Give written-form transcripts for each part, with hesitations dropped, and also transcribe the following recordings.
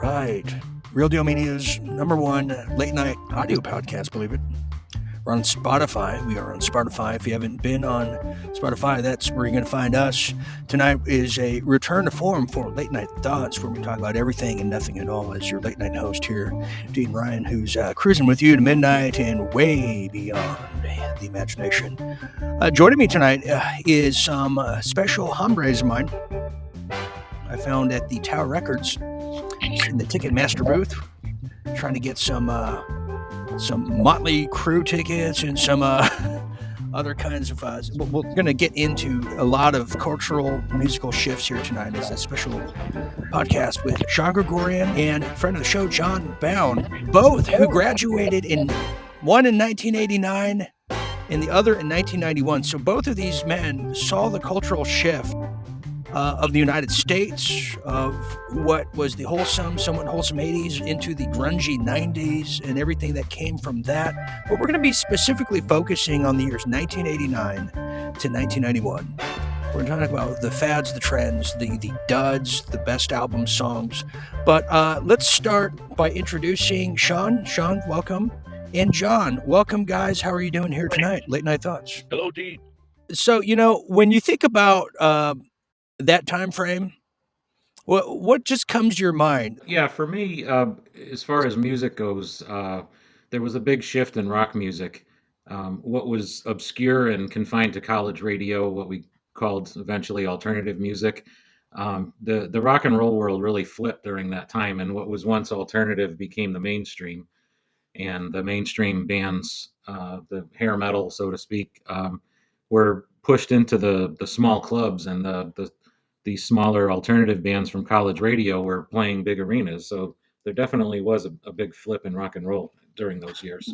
right. Real Deal Media's #1 late night audio podcast, believe it. We're on Spotify. We are on Spotify. If you haven't been on Spotify, that's where you're going to find us. Tonight is a return to form for Late Night Thoughts, where we talk about everything and nothing at all. As your late night host here, Dean Ryan, who's cruising with you to midnight and way beyond the imagination. Joining me tonight is some special hombres of mine I found at the Tower Records in the Ticketmaster booth, trying to get some Motley Crue tickets and some other kinds of. We're going to get into a lot of cultural musical shifts here tonight as a special podcast with Sean Gregorian and friend of the show, Jon Bowne, both who graduated one in 1989 and the other in 1991. So both of these men saw the cultural shift of the United States, of what was the somewhat wholesome 80s into the grungy 90s and everything that came from that. But we're going to be specifically focusing on the years 1989 to 1991. We're going to talk about the fads, the trends, the duds, the best album songs. But let's start by introducing Sean. Sean, welcome. And John, welcome, guys. How are you doing here tonight? Late Night Thoughts. Hello, Dean. So, when you think about that time frame, what just comes to your mind? Yeah, for me, as far as music goes, there was a big shift in rock music. What was obscure and confined to college radio, what we called eventually alternative music, the rock and roll world really flipped during that time, and what was once alternative became the mainstream. And the mainstream bands, the hair metal, so to speak, were pushed into the small clubs, and the smaller alternative bands from college radio were playing big arenas. So there definitely was a big flip in rock and roll during those years.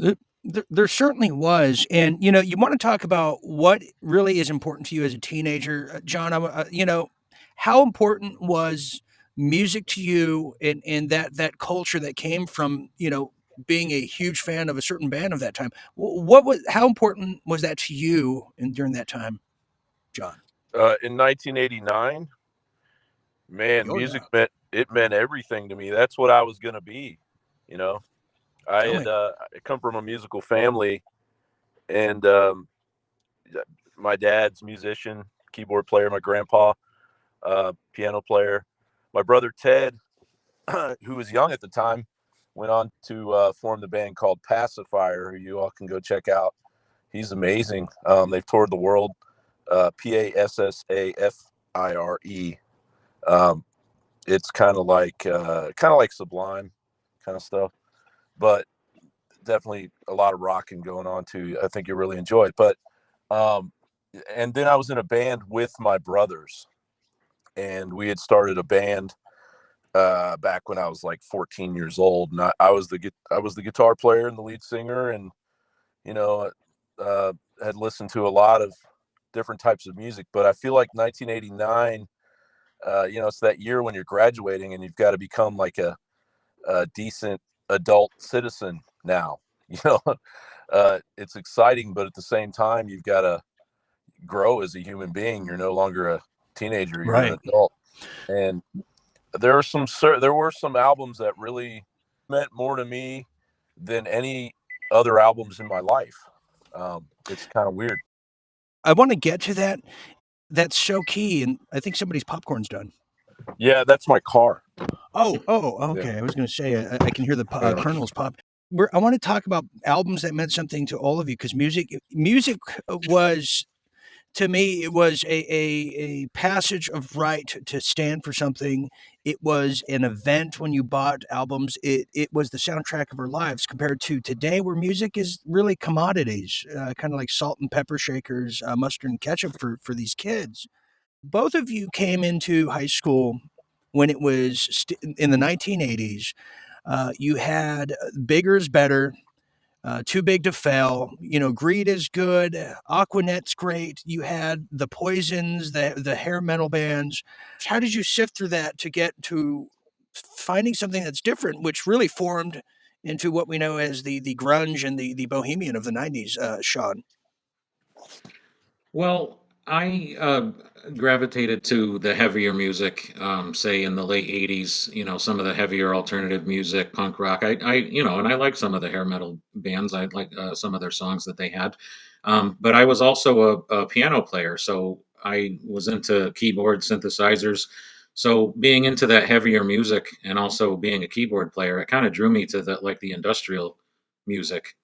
There certainly was. And, you want to talk about what really is important to you as a teenager, John. How important was music to you and that culture that came from, being a huge fan of a certain band of that time? How important was that to you during that time, John? In 1989, man, music meant everything to me. That's what I was going to be. I come from a musical family, and my dad's musician, keyboard player, my grandpa, piano player. My brother Ted, who was young at the time, went on to form the band called Pacifier, who you all can go check out. He's amazing. They've toured the world. Passafire. It's kind of like Sublime kind of stuff, but definitely a lot of rocking going on too. I think you really enjoy it. But and then I was in a band with my brothers, and we had started a band back when I was like 14 years old, and I was the guitar player and the lead singer, and had listened to a lot of different types of music. But I feel like 1989, it's that year when you're graduating and you've got to become like a decent adult citizen now. It's exciting, but at the same time, you've got to grow as a human being. You're no longer a teenager, you're an adult. And there were some albums that really meant more to me than any other albums in my life. It's kind of weird. I want to get to that. That's so key, and I think somebody's popcorn's done. Yeah, that's my car. Oh, okay. Yeah. I was going to say I can hear the kernels pop. I want to talk about albums that meant something to all of you, because music was, to me, it was a passage of right to stand for something. It was an event when you bought albums. It was the soundtrack of our lives, compared to today, where music is really commodities, kind of like salt and pepper shakers, mustard and ketchup for these kids. Both of you came into high school when it was in the 1980s. You had Bigger is Better, Too Big to Fail, Greed is good, Aquanet's great. You had the Poisons, the hair metal bands. How did you sift through that to get to finding something that's different, which really formed into what we know as the grunge and the bohemian of the 90s, Sean? Well, I gravitated to the heavier music, say in the late '80s. You know, some of the heavier alternative music, punk rock. And I like some of the hair metal bands. I like some of their songs that they had. But I was also a piano player, so I was into keyboard synthesizers. So being into that heavier music and also being a keyboard player, it kind of drew me to the industrial music,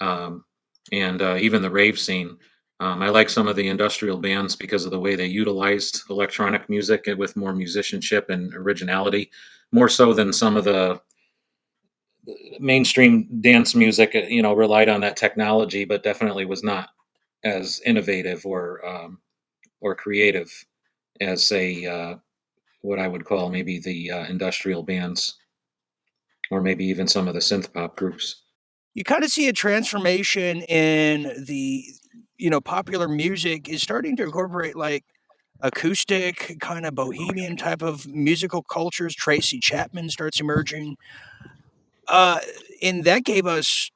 um, and even the rave scene. I like some of the industrial bands because of the way they utilized electronic music with more musicianship and originality, more so than some of the mainstream dance music. Relied on that technology, but definitely was not as innovative or creative as, say, what I would call maybe the industrial bands, or maybe even some of the synth pop groups. You kind of see a transformation in the, popular music is starting to incorporate like acoustic kind of bohemian type of musical cultures. Tracy Chapman starts emerging. Uh, and that gave us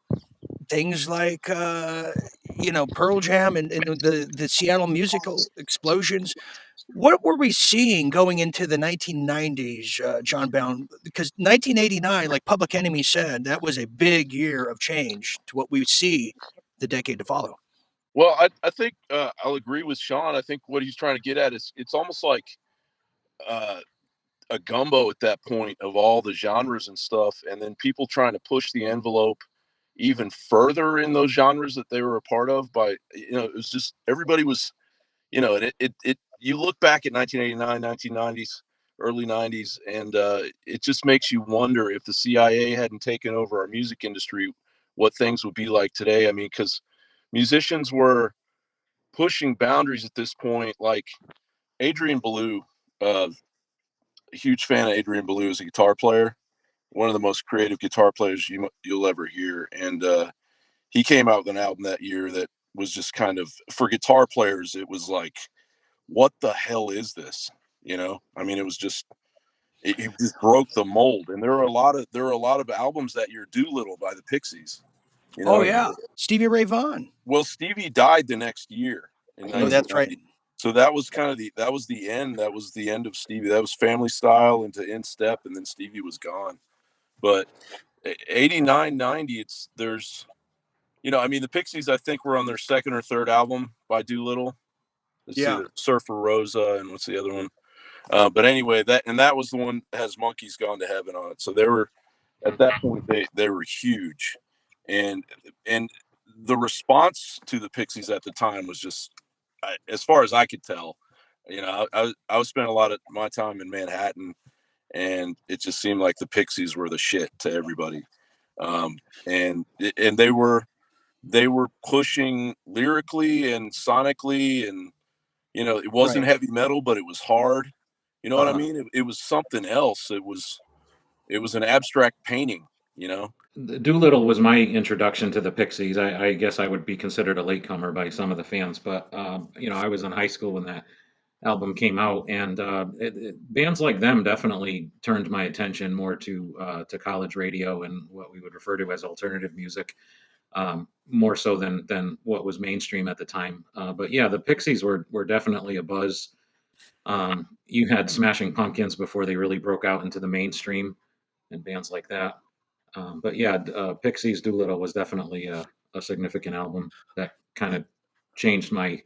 things like, Pearl Jam and the Seattle musical explosions. What were we seeing going into the 1990s, John Bowne? Because 1989, like Public Enemy said, that was a big year of change to what we see the decade to follow. Well, I think I'll agree with Sean. I think what he's trying to get at is it's almost like uh, a gumbo at that point of all the genres and stuff, and then people trying to push the envelope even further in those genres that they were a part of. By it was just everybody was, and it you look back at 1989, 1990s, early 90s, and it just makes you wonder if the CIA hadn't taken over our music industry, what things would be like today. I mean, because musicians were pushing boundaries at this point. Like Adrian Belew, a huge fan of Adrian Belew as a guitar player, one of the most creative guitar players you'll ever hear. And he came out with an album that year that was just kind of, for guitar players, it was like, what the hell is this? I mean, it was just, it just broke the mold. And there are a lot of albums that year. Doolittle by the Pixies. You Oh know, yeah, Stevie Ray Vaughan. well, Stevie died the next year in Oh, that's right. 1990. So that was kind of the end. That was the end of Stevie. That was Family Style into In Step, and then Stevie was gone. But 89, 90, I mean, the Pixies, I think, were on their second or third album by Doolittle. It's Yeah. either Surfer Rosa and what's the other one? But anyway, that was the one that has Monkeys Gone to Heaven on it. So they were, at that point, they were huge, and and the response to the Pixies at the time was just, as far as I could tell, I was spending a lot of my time in Manhattan, and it just seemed like the Pixies were the shit to everybody, um, and they were pushing lyrically and sonically, and it wasn't Right. heavy metal, but it was hard. You know what I Uh-huh. mean? It was something else. It was an abstract painting. You know? Doolittle was my introduction to the Pixies. I guess I would be considered a latecomer by some of the fans, but I was in high school when that album came out, and bands like them definitely turned my attention more to college radio and what we would refer to as alternative music, more so than what was mainstream at the time. But yeah, the Pixies were definitely a buzz. You had Smashing Pumpkins before they really broke out into the mainstream, and bands like that. But yeah, Pixies Doolittle was definitely a significant album that kind of changed my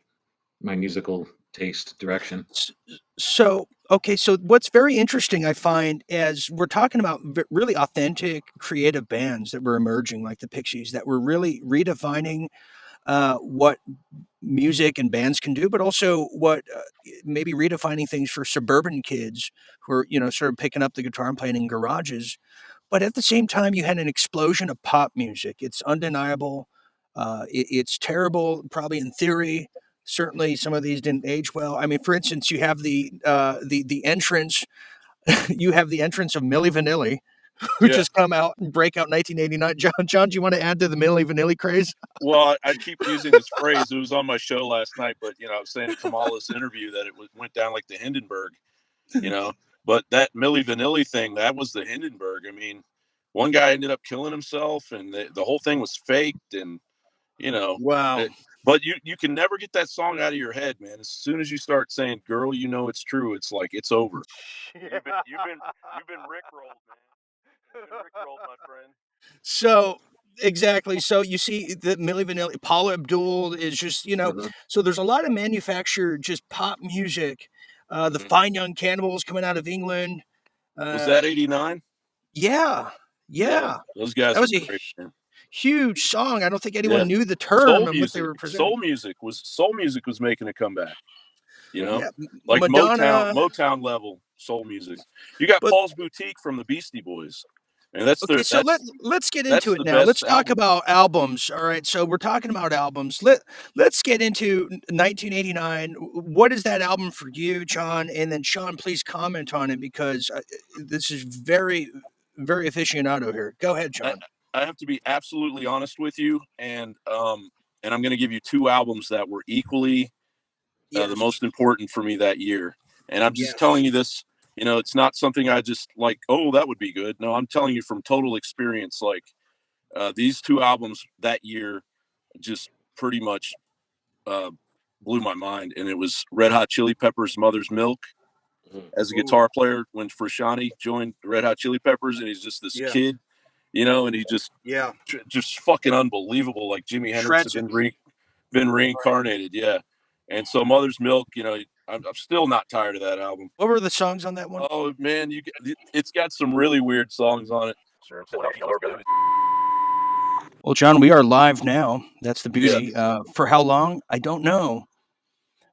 musical taste direction. S- So, okay, so what's very interesting, I find, as we're talking about really authentic, creative bands that were emerging, like the Pixies, that were really redefining what music and bands can do, but also what maybe redefining things for suburban kids who are, sort of picking up the guitar and playing in garages. But at the same time, you had an explosion of pop music. It's undeniable. It's terrible, probably in theory. Certainly, some of these didn't age well. I mean, for instance, you have the entrance. You have the entrance of Milli Vanilli, who Yeah. just come out and break out 1989. John, do you want to add to the Milli Vanilli craze? Well, I keep using this phrase. It was on my show last night, but I was saying in Kamala's interview that went down like the Hindenburg. You know, but that Milli Vanilli thing, that was the Hindenburg. I mean, one guy ended up killing himself, and the whole thing was faked, and you know, Wow. But you can never get that song out of your head, man. As soon as you start saying "Girl, you know it's true," it's like it's over. You've been rickrolled, man. You've been rickrolled, my friend. So exactly. So you see the Milli Vanilli, Paula Abdul is just, Mhm. so there's a lot of manufactured just pop music. The Mhm. Fine Young Cannibals coming out of England. Was Uh, that '89? yeah, Yeah, yeah. those guys That were was a great, man. huge song. I don't think Yeah, anyone knew the term and what they were presenting. soul music was making a comeback. You know, Yeah, like Madonna. Motown level soul music. You got But Paul's Boutique from the Beastie Boys, and that's okay, their so let's get into that's it the now. Let's best talk album. about albums. All right, so we're talking about albums. Let's get into 1989. What is that album for you, John? And then Sean, please comment on it because this is very aficionado here. Go ahead, I, John. I have to be absolutely honest with you, and I'm going to give you two albums that were equally the Yes, most important for me that year. And I'm just yes, telling you this, it's not something I just like, oh, that would be good. No, I'm telling you from total experience, like these two albums that year just pretty much uh, blew my mind. And it was Red Hot Chili Peppers' Mother's Milk as a Ooh, guitar player when Frusciante joined Red Hot Chili Peppers. And he's just this yeah, kid, and he yeah, just fucking unbelievable. Like Jimi Hendrix had shreds it. been reincarnated. Yeah. And so Mother's Milk, I'm still not tired of that album. What were the songs on that one? Oh man, it's got some really weird songs on it. Well, John, we are live now. That's the Yeah. beauty. For how long? I don't know.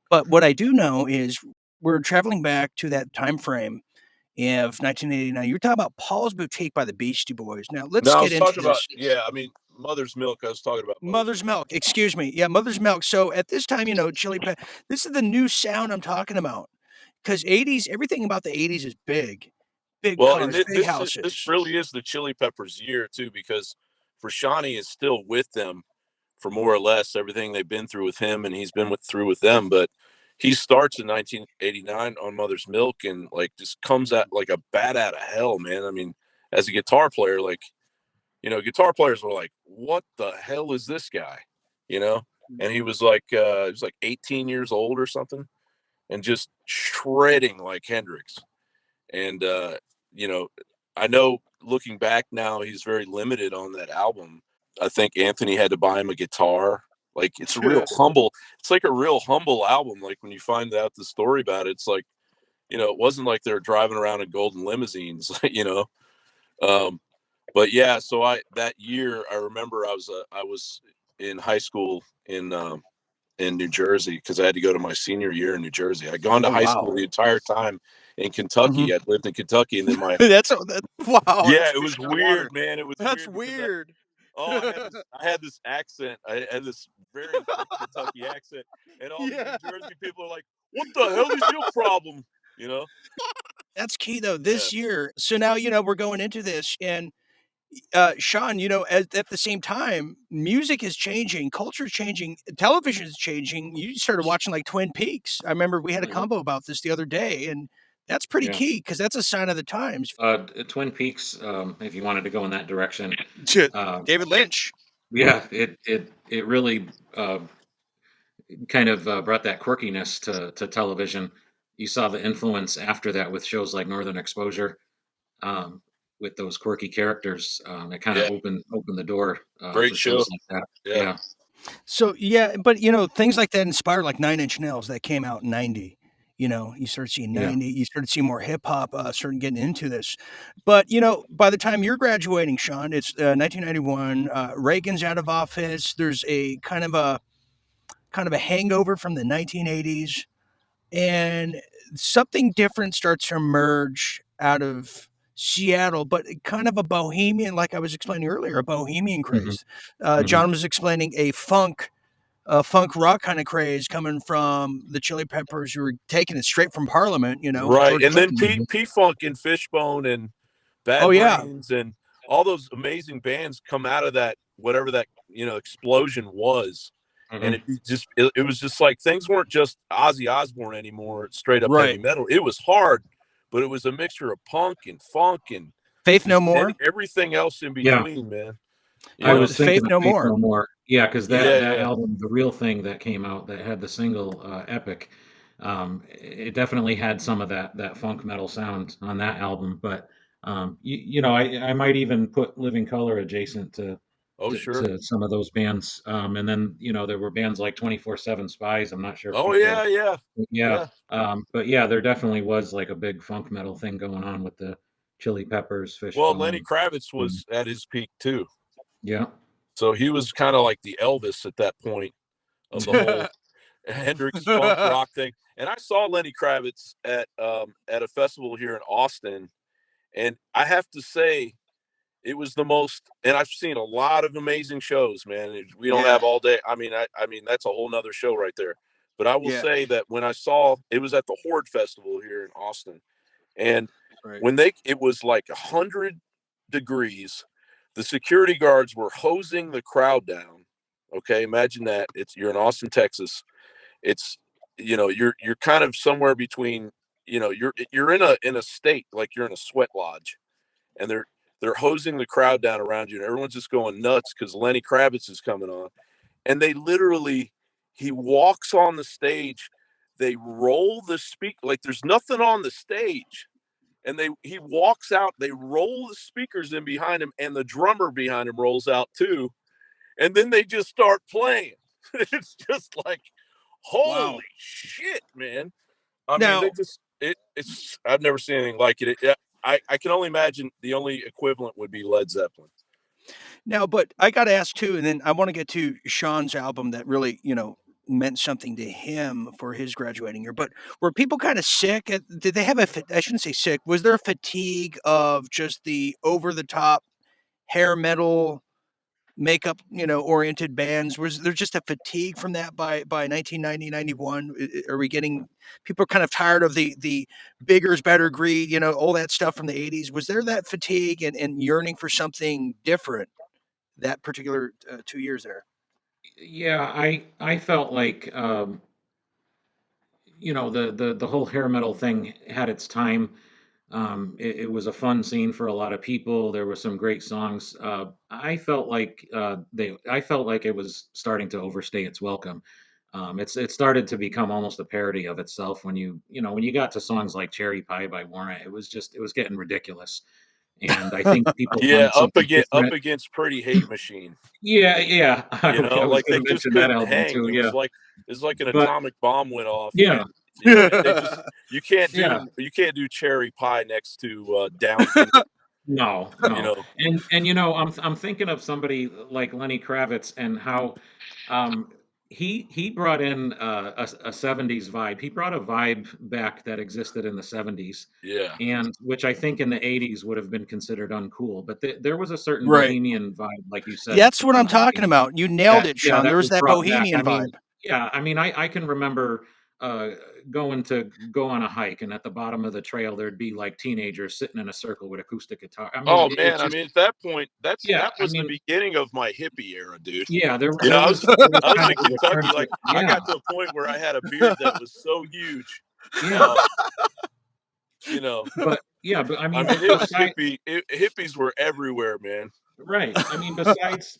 But what I do know is we're traveling back to that time frame of 1989. You're talking about Paul's Boutique by the Beastie Boys. Now, No, let's I get was into talking about this. I mean Mother's Milk. I was talking about Mother's Mother's Milk. Milk, excuse me. Yeah, Mother's Milk. So at this time, this is the new sound I'm talking about. Because 80s, everything about the 80s is big. Big Well, and cars, big this houses. really is the Chili Peppers year too, because Frusciante is still with them for more or less everything they've been through with him, and he's been through with them. But he starts in 1989 on Mother's Milk, and like just comes out like a bat out of hell, man. I mean, as a guitar player, like guitar players were like, "What the hell is this guy?" You know, and he was like 18 years old or something, and just shredding like Hendrix. And you know, I know looking back now, he's very limited on that album. I think Anthony had to buy him a guitar. Like it's a real humble. It's like a real humble album. Like when you find out the story about it, it's like it wasn't like they were driving around in golden limousines. Um, but yeah, so I that year I remember I was in high school in New Jersey because I had to go to my senior year in New Jersey. I'd gone to Oh, high school wow. the entire time in Mhm. Kentucky. I'd lived in Kentucky, and then my Wow, yeah, that's it was fish out of water. weird, man. It was That's weird because weird. I had this accent. I had this very thick Kentucky accent, and all the New Yeah. Jersey people are like, "What the hell is your problem?" You know? That's key though. Yeah. This year, so now we're going into this, and Sean, at the same time, music is changing, culture is changing, television is changing. You started watching like Twin Peaks. I remember we had a Mhm. combo about this the other day, and that's pretty Yeah. key because that's a sign of the times. Twin Peaks, if you wanted to go in that direction, uh, David Lynch. yeah, it really kind of brought that quirkiness to television. You saw the influence after that with shows like Northern Exposure, um, with those quirky characters. It kind of Yeah. opened the door Great for show. shows like that. Yeah. Yeah, So yeah, but things like that inspired like Nine Inch Nails that came out in '90. You started seeing yeah. 90, you started seeing more hip hop, starting getting into this. But by the time you're graduating, Sean, it's 1991. Reagan's out of office. There's a kind of a hangover from the 1980s, and something different starts to emerge out of Seattle, but kind of a bohemian, like I was explaining earlier, a bohemian Hmm. craze. Hmm. John was explaining a funk rock kind of craze coming from the Chili Peppers, who were taking it straight from Parliament. Right. George And then Clinton. P Funk and Fishbone and Oh Bad yeah, Brains and all those amazing bands come out of that whatever that explosion was, and Hmm. it was just like things weren't just Ozzy Osbourne anymore, straight up heavy right. metal. It was hard, but it was a mixture of punk and funk and Faith No just More. everything else in Yeah, between, man. I What was Faith thinking of No Faith More? No More. Yeah, because Yeah. that Yeah. album, The Real Thing, that came out that had the single Epic, it definitely had some of that funk metal sound on that album. But you know, I might even put Living Color adjacent Oh, sure. to some of those bands. And then you know there were bands like 24/7 Spies. I'm not sure if Oh, people, yeah, yeah, yeah, yeah. but yeah, there definitely was like a big funk metal thing going on with the Chili Peppers, Well, Lenny Fishbone. Kravitz Um, was at his peak too. yeah, So he was kind of like the Elvis at that point of the whole Hendrix funk rock thing. And I saw Lenny Kravitz at a festival here in Austin, and I have to say it was the most. And I've seen a lot of amazing shows, man. We don't Yeah. have all day. I mean that's a whole nother show right there. But I will Yeah. say that when I saw it was at the Horde Festival here in Austin, and Right. when it was like 100 degrees, the security guards were hosing the crowd down. Okay, imagine that. You're in Austin, Texas. It's you're kind of somewhere between you're in a state like you're in a sweat lodge, and they're hosing the crowd down around you, and everyone's just going nuts because Lenny Kravitz is coming on, and they literally he walks on the stage, they roll the speak like there's nothing on the stage, and he walks out, they roll the speakers in behind him, and the drummer behind him rolls out too, and then they just start playing. It's just like, Wow. holy shit, man. I mean, Now, it's I've never seen anything like it. I can only imagine the only equivalent would be Led Zeppelin. but I got to ask too, and then I want to get to Sean's album that really, meant something to him for his graduating year. But were people kind of sick? Did they have I shouldn't say sick. Was there a fatigue of just the over the top hair metal makeup, oriented bands? Was there just a fatigue from that by 1990, 91? Are we getting people are kind of tired of the bigger's better greed, all that stuff from the 80s? Was there that fatigue and yearning for something different that particular 2 years there? yeah, I felt like you know the whole hair metal thing had its time. It was a fun scene for a lot of people. There were some great songs. I felt like I felt like it was starting to overstay its welcome. It started to become almost a parody of itself when when you got to songs like Cherry Pie by Warrant. It was getting ridiculous, and I think people Yeah, wanted something up different. against Pretty Hate Machine. Yeah, yeah. I was Like going they to just mention that couldn't album hang. too. Yeah, It was like an but atomic bomb went off, yeah, and they just yeah. you can't do Cherry Pie next to Down Syndrome. No, You no. know, And you know, I'm thinking of somebody like Lenny Kravitz and how um he brought in a 70s vibe. He brought a vibe back that existed in the 70s yeah, and which I think in the 80s would have been considered uncool. But there was a certain Right. bohemian vibe like you said, That's what I'm talking about. You nailed that it, yeah, Sean. that There was was that brought back. bohemian vibe. I mean, I can remember uh, going to go on a hike, and at the bottom of the trail, there'd be like teenagers sitting in a circle with acoustic guitar. I mean, oh man, it's I just mean at that point yeah. that I was the mean, beginning of my hippie era, dude. yeah. You know, There was I was kind in of a return Kentucky, to like I yeah, got to a point where I had a beard that was so huge. yeah. Um, you know, But yeah, but I I mean, mean it was besides hippies were everywhere, man. right. I mean, besides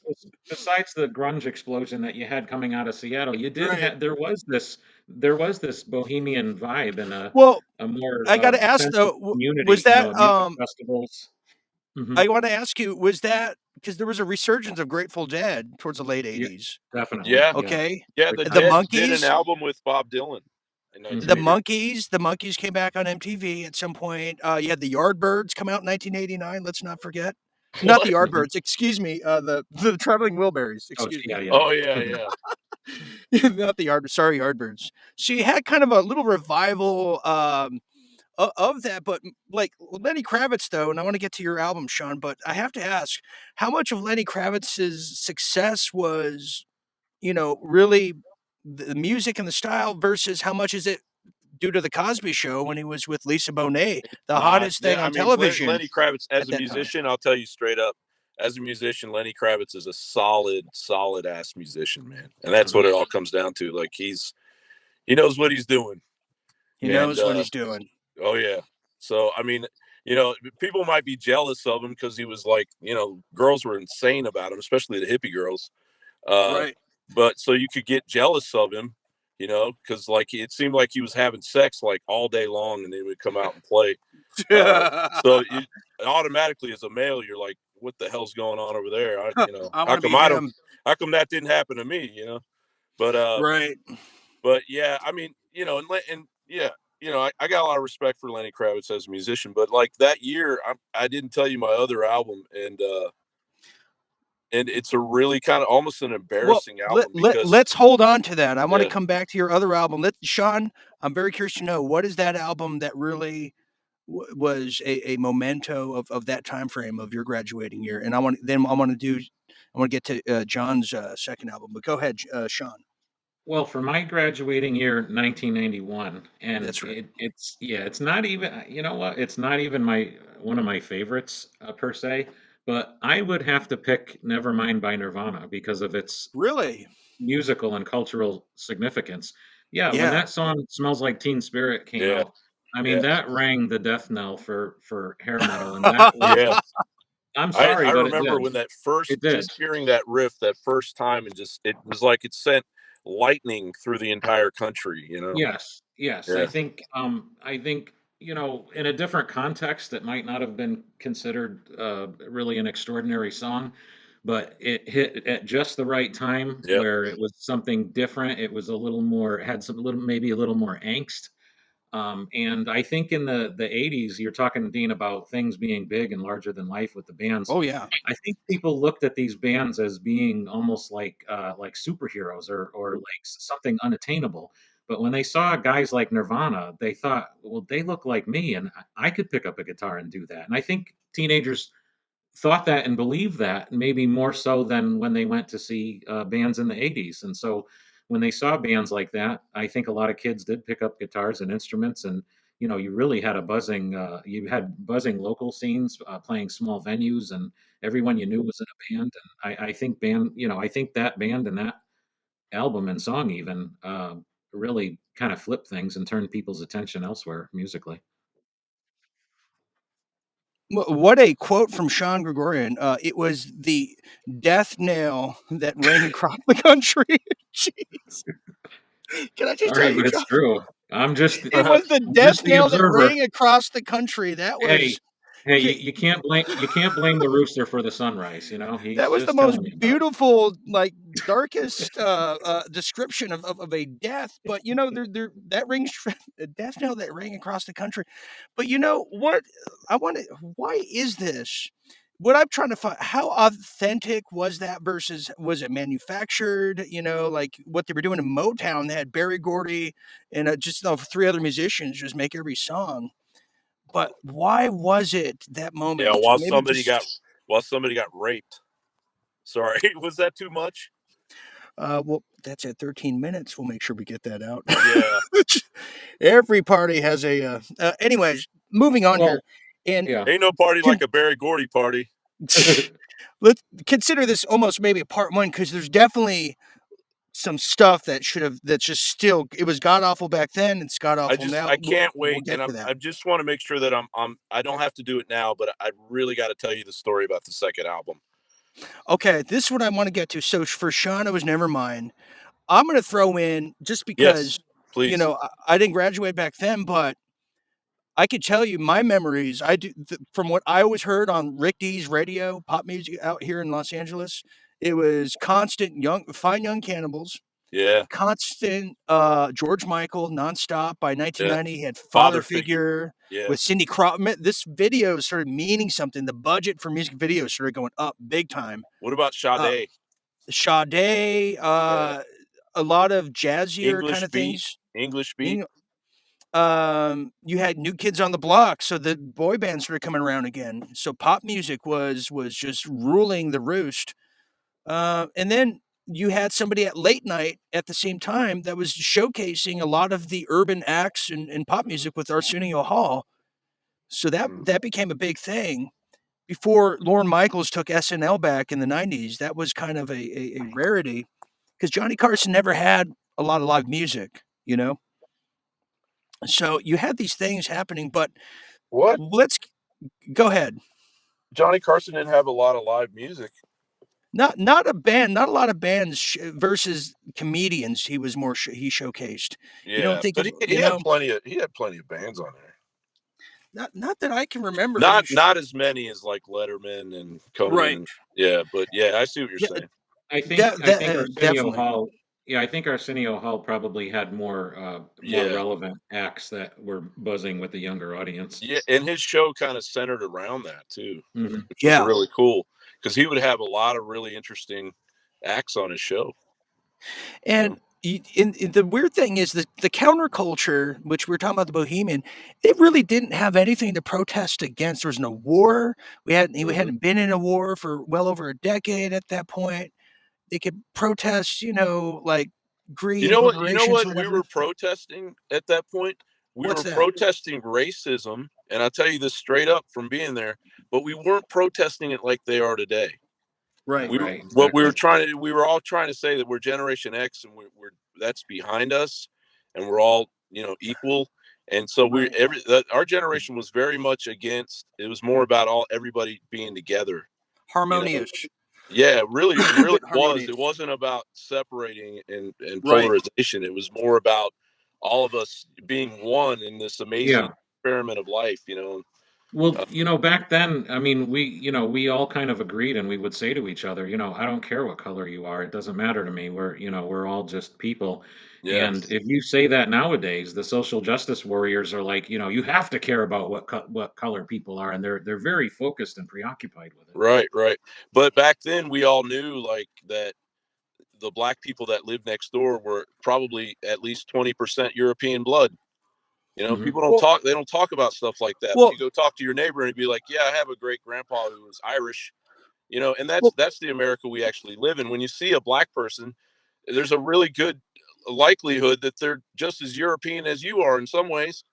the grunge explosion that you had coming out of Seattle, you did Right. have there was this bohemian vibe and Well, a more I got to ask sense of though, was community, you know, that music festivals. Mhm. I want to ask you, was that because there was a resurgence of Grateful Dead towards the late Yeah, 80s? definitely, Yeah, yeah. Okay. yeah. Big The The time. Dead did an Monkeys, album with Bob Dylan in the Mhm. 1980. Monkeys, the Monkeys came back on MTV at some point. You had the Yardbirds come out in 1989. Let's not forget. Not the What? Mhm. Yardbirds, excuse me. The Traveling Wilburys, Oh, excuse yeah, me. yeah. Oh yeah, Mhm. yeah. Not the Yard, sorry, Yardbirds. So you had kind of a little revival of that, but like Lenny Kravitz, though, and I want to get to your album, Sean, but I have to ask, how much of Lenny Kravitz's success was, really the music and the style versus how much is it due to the Cosby Show when he was with Lisa Bonet, the Not. hottest thing Yeah, I on mean television Lenny Kravitz as at a that time? musician, I'll tell you straight up. As a musician, Lenny Kravitz is a solid ass musician, man, and that's what Mhm. it all comes down to. Like he knows what he's doing, He and knows what he's doing. oh yeah. So I mean, you know, people might be jealous of him because he was like, girls were insane about him, especially the hippie girls. Right. But so you could get jealous of him, because like it seemed like he was having sex like all day long, and then he would come out and play. So you automatically, as a male, you're like, "What the hell's going on over there?" I How want to come be I don't? him. How come that didn't happen to me? But Right. but yeah, I mean, and yeah, I got a lot of respect for Lenny Kravitz as a musician, but like that year, I didn't tell you my other album, and it's a really kind of almost an Well, embarrassing album because let's hold on to that. I want to yeah, come back to your other album. Sean, I'm very curious to know what is that album that really was a memento of that time frame of your graduating year. And I want to get to John's second album. But go ahead, Sean. Well, for my graduating year, 1991, and That's right. it's not even, you know what? It's not even my one of my favorites per se, but I would have to pick Nevermind by Nirvana because of its Really? musical and cultural significance. Yeah, when Yeah. that song "Smells Like Teen Spirit" came yeah, out, I mean yeah, that rang the death knell for hair metal, and that was, yeah. I'm I sorry, but it remember did. when that It first, did. just hearing that riff that first time, and just it was like it sent lightning through the entire country. Yes, yes. Yeah, I think, in a different context, it might not have been considered really an extraordinary song, but it hit at just the right time yep, where it was something different. It was a little more, had some little, maybe a little more angst. And I think in the 80s, you're talking, Dean, about things being big and larger than life with the bands. Oh yeah. I think people looked at these bands as being almost like superheroes or like something unattainable. But when they saw guys like Nirvana, they thought, well, they look like me, and I could pick up a guitar and do that. And I think teenagers thought that and believed that, maybe more so than when they went to see bands in the 80s. And so when they saw bands like that, I think a lot of kids did pick up guitars and instruments. And, you really had you had buzzing local scenes, playing small venues, and everyone you knew was in a band. And I think that band and that album and song even really kind of flipped things and turned people's attention elsewhere musically. What a quote from Sean Gregorian. It was the death knell that rang across the country. Jeez. Can I just tell Sorry, you, but John? it's true. It was the I'm just death the knell that observer. rang across the country. That Hey, was hey, you can't blame the rooster for the sunrise, that He's was the just most telling you about it. beautiful, like darkest description of a death. But there that rings a death knell that rang across the country. But you know what? I want to. Why is this? What I'm trying to find, how authentic was that versus was it manufactured? Like what they were doing in Motown, they had Barry Gordy and just three other musicians just make every song. But why was it that yeah. moment? While Maybe somebody just got raped. Sorry, was that too much? well, that's at 13 minutes. We'll make sure we get that out. Yeah, Every party has anyways, moving on Well, here. And yeah. ain't no party can, like a Barry Gordy party. let's consider this almost maybe a part one because there's definitely some stuff that's just still, it was god awful back then. It's god awful now. I We'll, can't we'll wait, get and to that. I just want to make sure that I don't have to do it now, but I really got to tell you the story about the second album. Okay, this is what I want to get to. So for Sean, it was never mind. I'm going to throw in just Yes, because, please. I didn't graduate back then, but I could tell you my memories. I do from what I always heard on Rick D's radio, pop music out here in Los Angeles. It was constant fine young cannibals, Yeah, constant George Michael nonstop. By yeah. 1990, he had Father Father figure. Figure Yeah. with Cindy Crawford. This video started meaning something. The budget for music videos started going up big time. What about Uh, Sade? Sade, Yeah. a lot of jazzier kind English of beat. things. English beat. You had New Kids on the Block, so the boy bands started coming around again. So pop music was just ruling the roost. And then you had somebody at late night at the same time that was showcasing a lot of the urban acts and pop music with Arsenio Hall. So that Mm. that became a big thing. Before Lorne Michaels took SNL back in the 90s, that was kind of a rarity because Johnny Carson never had a lot of live music. So you had these things happening, but What? let's go ahead. Johnny Carson didn't have a lot of live music. not a lot of bands versus comedians. He was more he showcased. You don't Yeah, think but of, he had plenty of bands on there. not that I can remember. Not as many as like Letterman and Conan. Right. And, yeah, but yeah, I see what you're Yeah, saying. I think Arsenio definitely. Hall. Yeah, I think Arsenio Hall probably had more Yeah, relevant acts that were buzzing with the younger audience. yeah, and his show kind of centered around that too, Hmm. which was Yeah. really cool because he would have a lot of really interesting acts on his show. And the weird thing is that the counterculture, which we're talking about, the Bohemian, they really didn't have anything to protest against. There was no war. We Hmm. hadn't been in a war for well over a decade at that point. They could protest, like greed You and know what? You know corporations what or we whatever. were protesting at that point? We What's were that? protesting racism, and I'll tell you this straight up from being there. But we weren't protesting it like they are today. Right. Right, What we were exactly. trying to we were all trying to say that we're Generation X, and we're that's behind us, and we're all equal. And so Right. our generation was very much against. It was more about everybody being together. You know, Harmonious. yeah, really, it really was. Harmonious. It wasn't about separating and Right. polarization. It was more about all of us being one in this amazing Yeah. experiment of life. Well, back then, I mean, we all kind of agreed and we would say to each other, I don't care what color you are. It doesn't matter to me. We're all just people. Yeah, And if you say that nowadays, the social justice warriors are like, you have to care about what color people are, and they're very focused and preoccupied with it. right, right. But back then, we all knew like that the black people that lived next door were probably at least 20% European blood. Hmm. People don't Well, talk. They don't talk about stuff like that. But well, you go talk to your neighbor and he'd be like, "Yeah, I have a great grandpa who was Irish." And that's well, that's the America we actually live in. When you see a black person, there's a really good likelihood that they're just as European as you are in some ways.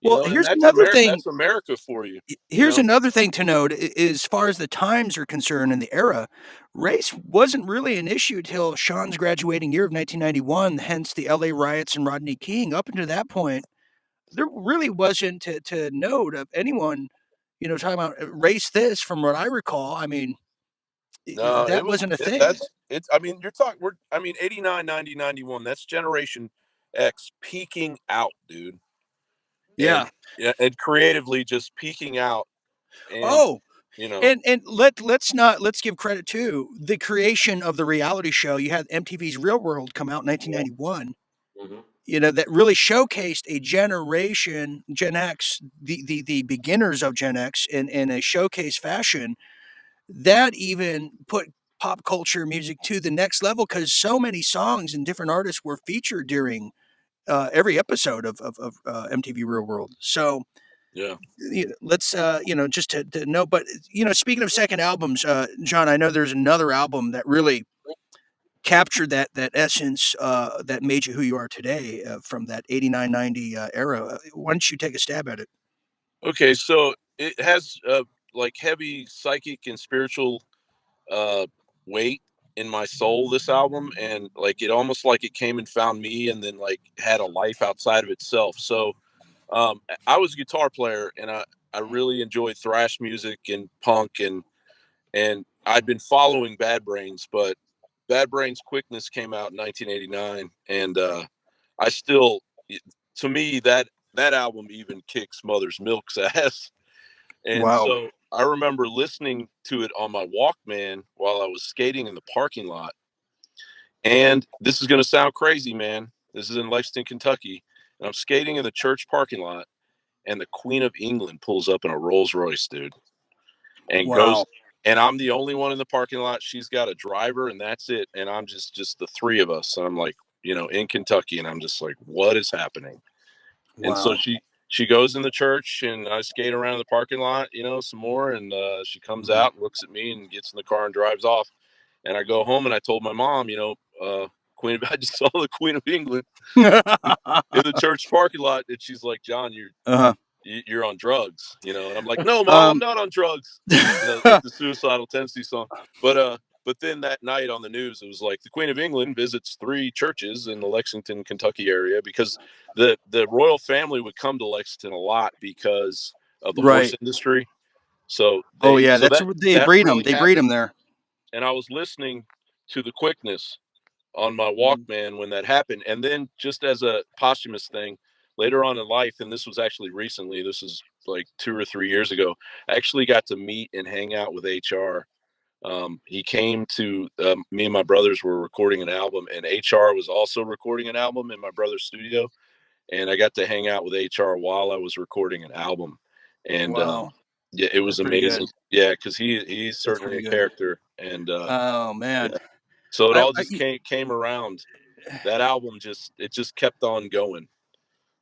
And here's that's another America. thing. That's America for you. You Here's know? another thing to note, as far as the times are concerned in the era, race wasn't really an issue till Sean's graduating year of 1991, hence the LA riots and Rodney King. Up until that point, there really wasn't to note of anyone, talking about race this from what I recall. I mean, No, that wasn't a thing. that's it's. I mean, you're talking. I mean, 89, 90, 91. That's Generation X peaking out, dude, and Yeah. yeah, and creatively just peaking out, and Oh, you know, and let's give credit to the creation of the reality show. You had MTV's Real World come out in Yeah. 1991. Hmm. That really showcased a generation, Gen X, the beginners of Gen X, in a showcase fashion that even put pop culture music to the next level because so many songs and different artists were featured during every episode of MTV Real World. So yeah. let's just to know. But speaking of second albums, John, I know there's another album that really captured that essence that made you who you are today from that 89 90 era. Why don't you take a stab at it? Okay, so it has like heavy psychic and spiritual uh, weight in my soul. This album, and like it almost like it came and found me, and then like had a life outside of itself. So I was a guitar player, and I really enjoyed thrash music and punk, and I'd been following Bad Brains, but Bad Brains Quickness came out in 1989, and I still, to me, that album even kicks Mother's Milk's ass. And Wow. so I remember listening to it on my Walkman while I was skating in the parking lot. And this is going to sound crazy, man. This is in Lexington, Kentucky. And I'm skating in the church parking lot, and the Queen of England pulls up in a Rolls Royce, dude, and goes. Wow. And I'm the only one in the parking lot. She's got a driver, and that's it. And I'm just the three of us. And I'm like, in Kentucky, and I'm just like, what is happening? And so Wow. she goes in the church, and I skate around the parking lot, some more, and she comes Mhm. out and looks at me and gets in the car and drives off. And I go home and I told my mom, Queen, I just saw the Queen of England in the church parking lot, and she's like, John, uh-huh. you're on drugs, and I'm like, no, Mom, I'm um, not on drugs. Like the suicidal tendency song. But then that night on the news, it was like the Queen of England visits 3 churches in the Lexington, Kentucky area because the royal family would come to Lexington a lot because of the horse right. industry. So Oh they yeah, so that's that they that breed them. really They breed them happened. there. and I was listening to The Quickness on my Mhm. Walkman when that happened. And then just as a posthumous thing, later on in life, and this was actually recently, this is like 2 or 3 years ago, I actually got to meet and hang out with HR. He came to me and my brothers were recording an album, and HR was also recording an album in my brother's studio. And I got to hang out with HR while I was recording an album, and Wow, yeah, it that's was pretty good. amazing. Yeah, because he's That's certainly pretty a good. character, and Oh man, yeah, so it I, all I just came around. That album just kept on going.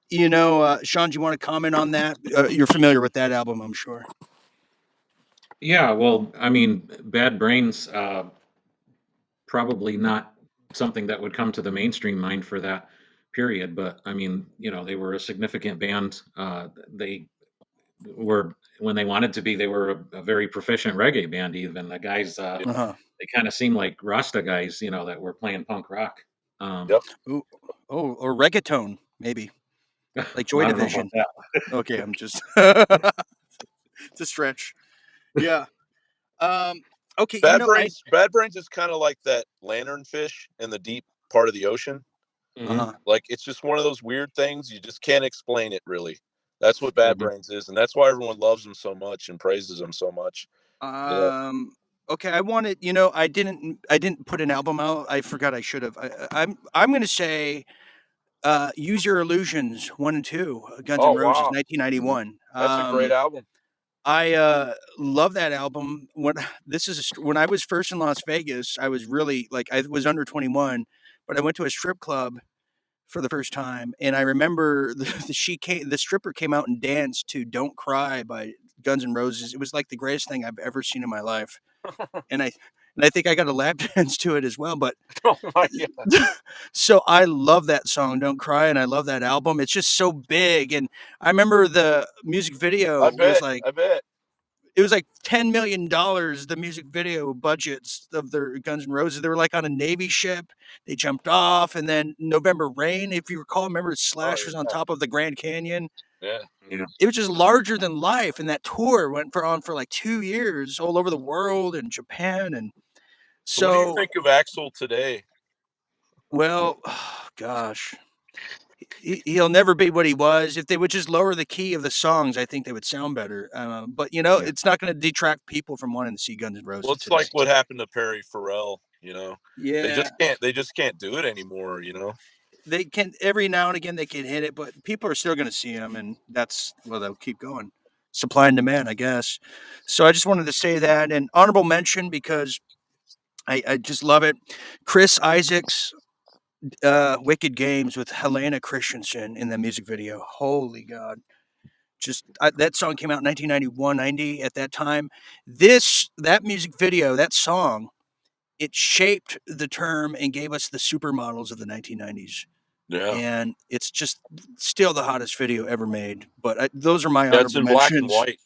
Sean, do you want to comment on that? You're familiar with that album, I'm sure. Yeah, well, I mean, Bad Brains, probably not something that would come to the mainstream mind for that period, but I mean, they were a significant band. They were, when they wanted to be, they were a very proficient reggae band. Even the guys, Yeah. Uh-huh. they kind of seemed like Rasta guys, that were playing punk rock. Um, Yep. Ooh, oh, or reggaeton, maybe like Joy I don't know about Division. that. Okay, I'm just it's a stretch. Yeah. Um. Okay. I. Bad Brains is kind of like that lanternfish in the deep part of the ocean. Hmm. Uh-huh. Like it's just one of those weird things you just can't explain it really. That's what Bad Hmm. Brains is, and that's why everyone loves them so much and praises them so much. You know, Um. Okay. I wanted. I didn't put an album out. I forgot. I should have. I'm going to say. Use Your Illusions 1 and 2, Guns N' oh Roses, wow, 1991. that's a great album. I love that album. When I was first in Las Vegas, I was really like I was under 21, but I went to a strip club for the first time, and I remember the stripper came out and danced to "Don't Cry" by Guns N' Roses. It was like the greatest thing I've ever seen in my life, and I think I got a lap dance to it as well. But Oh my god, so I love that song "Don't Cry" and I love that album. It's just so big, and I remember the music video I bet. it was like $10 million. The music video budgets of their Guns N' Roses. They were like on a Navy ship. They jumped off, and then November Rain, if you recall, remember Oh Slash was on yeah, top of the Grand Canyon. yeah. Yeah. It was just larger than life, and that tour went for like 2 years, all over the world and Japan, and So what do you so think of Axel today? well, gosh, he'll never be what he was. If they would just lower the key of the songs, I think they would sound better. But Yeah. it's not going to detract people from wanting to see Guns N' Well, Roses it's today. like what happened to Perry Farrell. Yeah, They just can't do it anymore. they can every now and again they can hit it, but people are still going to see them, and they'll keep going. Supply and demand, I guess. So I just wanted to say that, and honorable mention because I just love it. Chris Isaacs, "Wicked Games" with Helena Christensen in the music video. Holy God! That song came out in 1991, 90 at that time. That music video, that song, it shaped the term and gave us the supermodels of the 1990s. Yeah, And it's just still the hottest video ever made. But those are my yeah. It's honorable in black and mentions. white.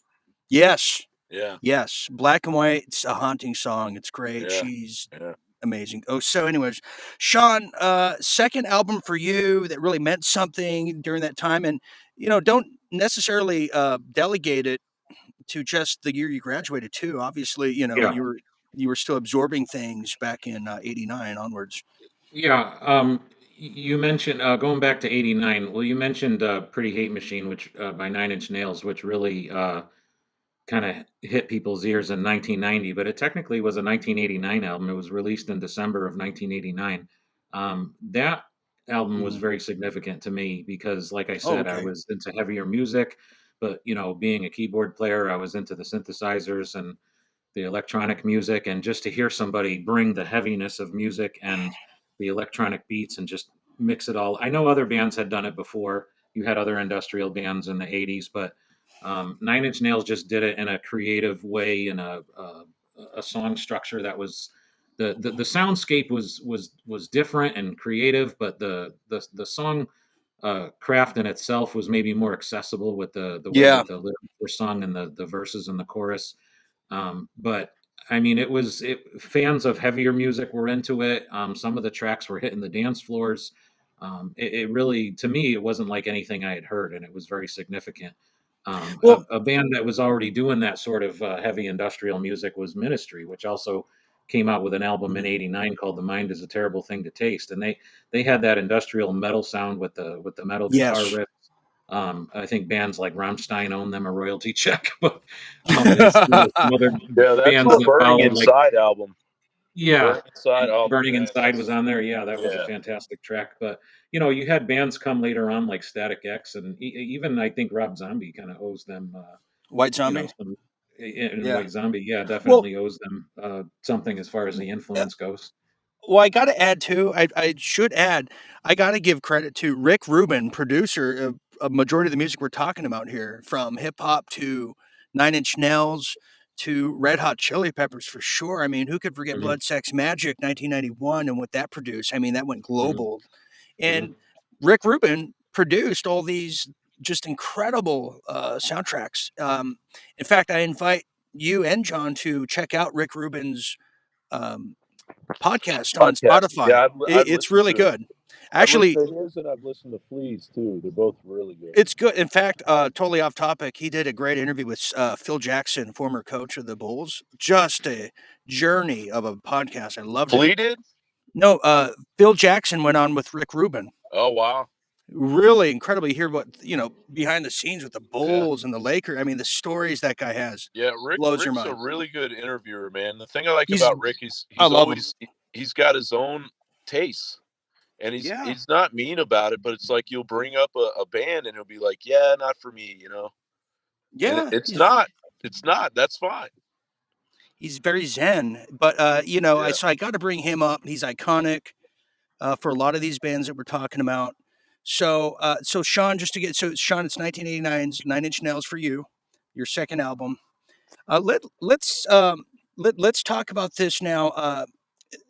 Yes, Yeah, yes, black and white. It's a haunting song. It's great. yeah, She's yeah. amazing. Oh, so anyways, Sean, second album for you that really meant something during that time, and don't necessarily delegate it to just the year you graduated too. Obviously, Yeah. you were still absorbing things back in '89 onwards. Yeah. You mentioned, going back to '89. Well, you mentioned "Pretty Hate Machine," which, by Nine Inch Nails, which really kind of hit people's ears in 1990, but it technically was a 1989 album. It was released in December of 1989. That album was Mhm. very significant to me because, like I Oh, said, I okay. was into heavier music, but being a keyboard player, I was into the synthesizers and the electronic music, and just to hear somebody bring the heaviness of music and the electronic beats and just mix it all. I know other bands had done it before. You had other industrial bands in the '80s, but Nine Inch Nails just did it in a creative way, in a song structure that was the soundscape was different and creative, but the song craft in itself was maybe more accessible with the way Yeah. that the lyrics were sung and the verses and the chorus. But I mean, fans of heavier music were into it. Some of the tracks were hitting the dance floors. It really, to me, it wasn't like anything I had heard, and it was very significant. Well, A band that was already doing that sort of heavy industrial music was Ministry, which also came out with an album in Mhm. '89 called "The Mind Is a Terrible Thing to Taste," and they had that industrial metal sound with the metal guitar Yes. riff. I think bands like Rammstein own them a royalty check, but it's some other Yeah, that's bands the that Burning followed, like Inside album. yeah, Burning Inside. Oh Burning man, Inside was on there. Yeah, that was a yeah. fantastic track. But you had bands come later on like Static X, and even I think Rob Zombie kind of owes them, White Zombie. some and Yeah. White Zombie. Yeah, Well, definitely owes them something as far as the uh, influence goes. well, I got to add too. I should add. I got to give credit to Rick Rubin, producer of a majority of the music we're talking about here, from hip hop to Nine Inch Nails to Red Hot Chili Peppers for sure. I mean, who could forget Hmm. Blood Sex Magic 1991 and what that produced? I mean, that went Hmm. global. Hmm. And Rick Rubin produced all these just incredible soundtracks. In fact, I invite you and John to check out Rick Rubin's um, podcast on Podcast. Spotify. Yeah, I'd It's listen really to it. good. I've Actually, listened to his and I've listened to Flea's too. They're both really good. it's good. In fact, totally off topic, he did a great interview with Phil Jackson, former coach of the Bulls. Just a journey of a podcast. I loved it. Flea did? No, Phil Jackson went on with Rick Rubin. Oh wow. Really incredibly hear what behind the scenes with the Yeah. Bulls and the Lakers. I mean, the stories that guy has Yeah, blows your Rick's a mind. really good interviewer, man. The thing I like He's about Rick is I love him. he's got his own tastes. And Yeah, he's not mean about it, but it's like you'll bring up a band and he'll be like, "Yeah, not for me." And yeah. it's not. That's fine. He's very zen, but Yeah. I got to bring him up. He's iconic for a lot of these bands that we're talking about. So Sean, Sean, it's 1989's Nine Inch Nails for you, your second album. Let's talk about this now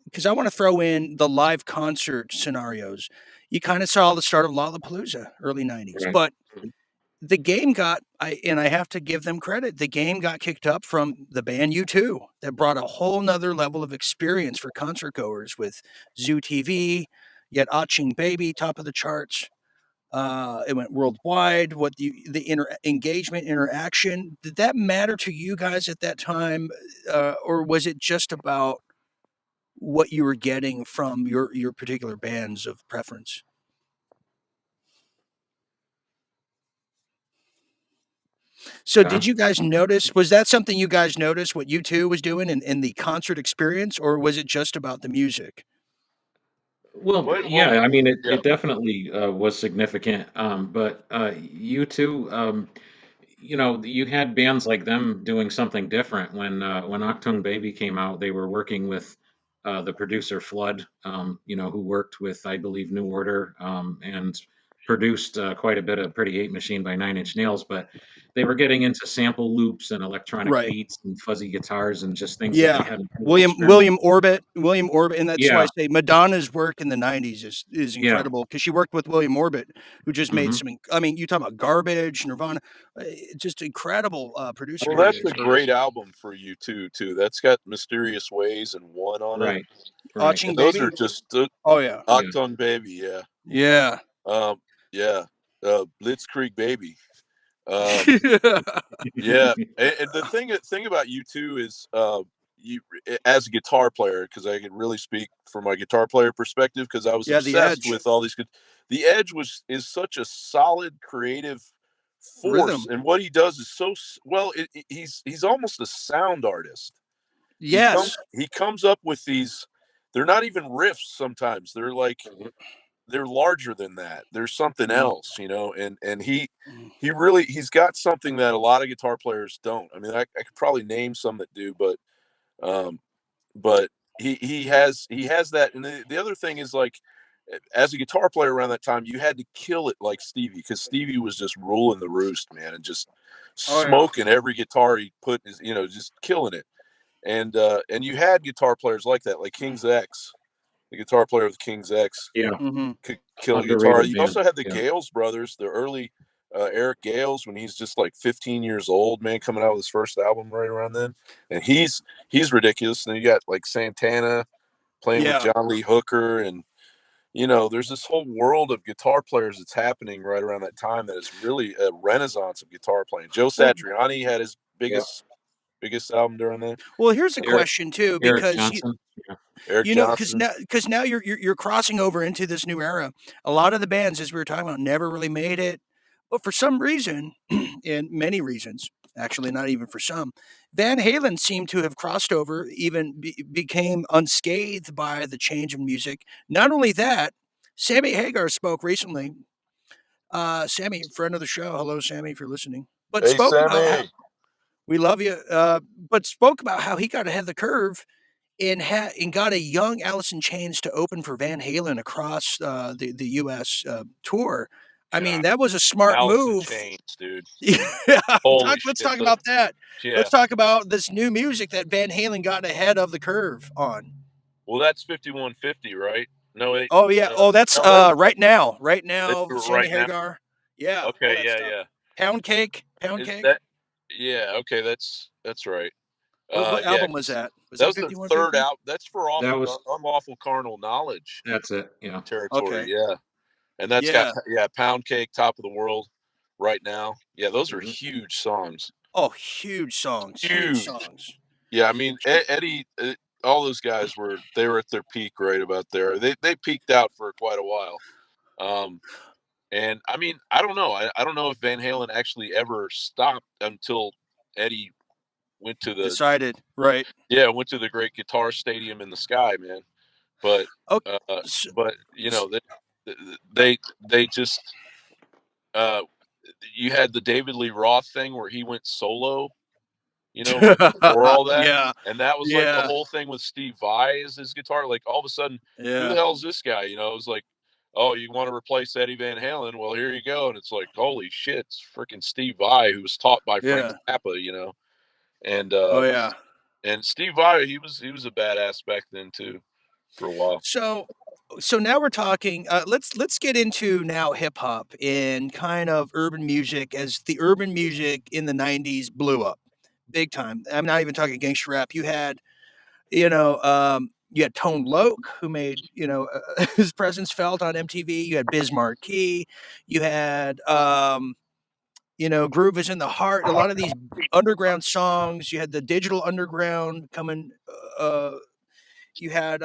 because I want to throw in the live concert scenarios. You kind of saw the start of Lollapalooza, early '90s, Right. but the game got I have to give them credit. The game got kicked up from the band U2 that brought a whole nother level of experience for concert goers with Zoo TV, yet Aching Baby, top of the charts. It went worldwide. What the engagement, interaction, did that matter to you guys at that time, or was it just about what you were getting from your particular bands of preference? So Uh, did you guys notice, was that something you guys noticed what U2 was doing in the concert experience, or was it just about the music? well, Well, yeah, I mean, it, yeah. it definitely was significant. But you too, you had bands like them doing something different. When Octone Baby came out, they were working with the producer Flood, who worked with, I believe, New Order, and produced quite a bit of Pretty Hate Machine by Nine Inch Nails. But they were getting into sample loops and electronic Right. beats and fuzzy guitars and just things that they Yeah. hadn't really experimented. William Orbit, and that's why I Yeah, say Madonna's work in the '90s is yeah. incredible because she worked with William Orbit, who just made Hmm. some. I mean, you talk about Garbage, Nirvana, just incredible producer Well, that's a careers. great album for you too. That's got Mysterious Ways and One on it. Right, right. Aching And those Baby. are just Oh yeah, Yeah. Octone Baby, yeah. yeah. Um, yeah. Blitzkrieg Baby. Um, Yeah, and the thing about you too is you as a guitar player, because I can really speak from my guitar player perspective, because I was Yeah, the obsessed Edge with all these. The Edge is such a solid creative force, rhythm. and what he does is so well. He's almost a sound artist. Yes. He comes up with these. They're not even riffs. Sometimes they're larger than that. There's something Mhm. else. And he's got something that a lot of guitar players don't. I mean, I could probably name some that do, um, but he has that. And the other thing is like, as a guitar player around that time, you had to kill it like Stevie, because Stevie was just ruling the roost, man, and just Oh yeah. smoking every guitar he put, just killing it. And you had guitar players like that, like King's X, the guitar player with King's X, Yeah. Hmm. could kill a guitar. Underrated You band. also had the Yeah. Gales brothers, the early Eric Gales, when he's just like 15 years old, man, coming out with his first album right around then, and he's ridiculous. And then you got like Santana playing with Yeah. John Lee Hooker, and there's this whole world of guitar players that's happening right around that time that is really a renaissance of guitar playing. Joe Well, Satriani had his Yeah. biggest biggest album during that? Well, here's a Eric question too, Eric because Johnson. Yeah. Eric because Johnson. now you're crossing over into this new era. A lot of the bands, as we were talking about, never really made it, but for some reason, and many reasons, actually, not even for some, Van Halen seemed to have crossed over, even became unscathed by the change in music. Not only that, Sammy Hagar spoke recently. Sammy, friend of the show, hello, Sammy, if you're listening, but Hey, spoke about how Sammy. we love you, but spoke about how he got ahead of the curve and got a young Alice in Chains to open for Van Halen across the U.S. Tour. I mean, God, that was a smart Alice in move. Chains, dude. Yeah, Holy let's shit. talk about that. Yeah. Let's talk about this new music that Van Halen got ahead of the curve on. Well, that's 5150, right? No, wait. Oh yeah. Oh, that's No, that's right now. Right it's now, Sammy right now. Hagar. Yeah, all Okay, that yeah, stuff. yeah. Pound cake. Pound Is cake. that? Yeah, okay, that's right. What Yeah, album was 'cause that? Was that that was their third 5150? out. That's for That awful, was unlawful carnal knowledge that's it. Yeah. territory. Okay. Yeah, and that's got Yeah. pound cake, top of the world, right now. Yeah, those are Mhm. huge songs. Oh, huge songs. Huge Huge. songs. Yeah, I mean Eddie, all those guys were at their peak right about there. They peaked out for quite a while. Um, and I mean, I don't know. I don't know if Van Halen actually ever stopped until Eddie went to the Decided. Right. went to the great guitar stadium in the sky, man. But Oh, uh, s- but you know they just uh, you had the David Lee Roth thing where he went solo, right before all that, yeah. and that was like the Yeah. whole thing with Steve Vai as his guitar. Like all of a sudden, who the Yeah. hell is this guy? It was like, oh, you want to replace Eddie Van Halen? Well, here you go. And it's like, holy shit, it's freaking Steve Vai, who was taught by Frank Yeah. Zappa. And Oh yeah. and Steve Vai, he was a badass back then too, for a while. So now we're talking let's get into now hip hop and kind of urban music as the urban music in the 90s blew up big time. I'm not even talking gangster rap. You had Tone Loc, who made, his presence felt on MTV. You had Biz Markie. You had, Groove is in the Heart. A lot of these underground songs. You had the Digital Underground coming. Uh, you had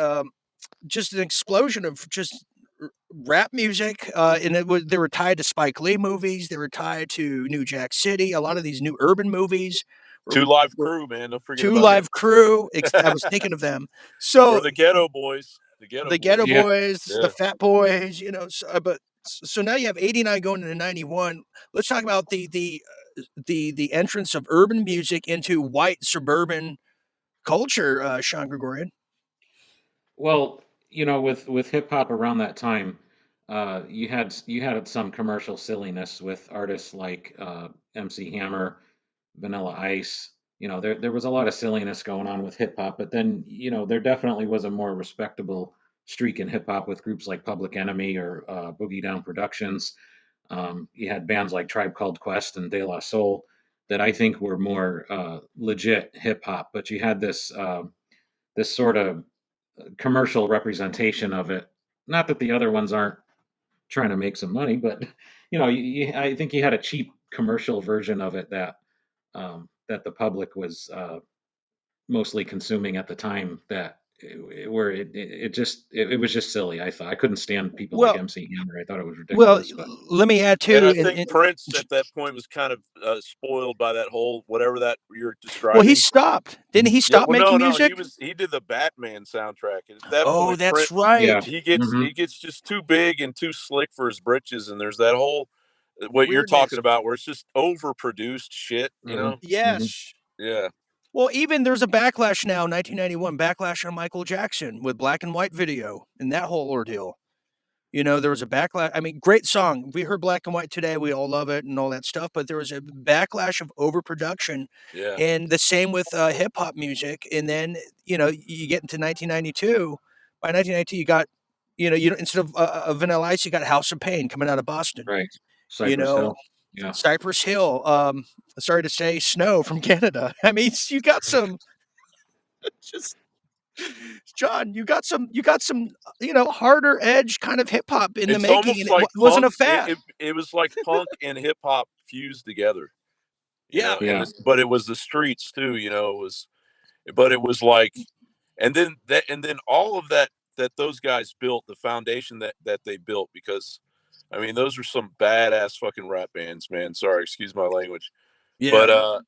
just an explosion of just rap music, and they were tied to Spike Lee movies. They were tied to New Jack City. A lot of these new urban movies Two were, Live were Crew, man, don't forget Two about him. Live Crew. I was thinking of them. Or So the Ghetto Boys. The Ghetto the Ghetto Boys. Yeah. Boys, the Yeah. Fat Boys, so now you have 89 going into 91. Let's talk about the entrance of urban music into white suburban culture, Sean Gregorian. Well, with hip hop around that time, you had some commercial silliness with artists like MC Hammer, Vanilla Ice. There was a lot of silliness going on with hip hop, but then there definitely was a more respectable streak in hip hop with groups like Public Enemy or Boogie Down Productions. You had bands like Tribe Called Quest and De La Soul that I think were more legit hip hop, but you had this sort of commercial representation of it. Not that the other ones aren't trying to make some money, but I think you had a cheap commercial version of it that the public was mostly consuming at the time. Where it was just silly. I thought I couldn't stand people like Well, MC Hammer. I thought it was well, ridiculous. But let me add And I too. think Prince at that point was kind of spoiled by that whole whatever that you're Well, he describing. stopped. Didn't he Yeah, stop well, making no, music? he did the Batman soundtrack, and at that Oh, point, that's Prince yeah, right. hmm he gets just too big and too slick for his britches, and there's that whole what you're talking Weirdness. about where it's just overproduced shit. hmm hmm Yes. Yeah, Well, even there's a backlash now, 1991 backlash on Michael Jackson with black and white video and that whole ordeal. There was a backlash. I mean, great song. We heard Black and White today. We all love it and all that stuff. But there was a backlash of overproduction, yeah, and the same with hip hop music. And then you get into 1992. By 1992, you got instead of Vanilla Ice, you got House of Pain coming out of Boston. right. You Cypress know, Hill. Yeah. Cypress Hill. Sorry to say, Snow from Canada. I mean, you got some just John, you got some, harder edge kind of hip hop in the it's making, almost and it like wasn't punk. a fad. It was like punk and hip hop fused together. Yeah. Yeah. But it was the streets too, but it was like, and then all of that those guys built, the foundation that they built, because I mean, those are some badass fucking rap bands, man. Sorry, excuse my language. But Yeah.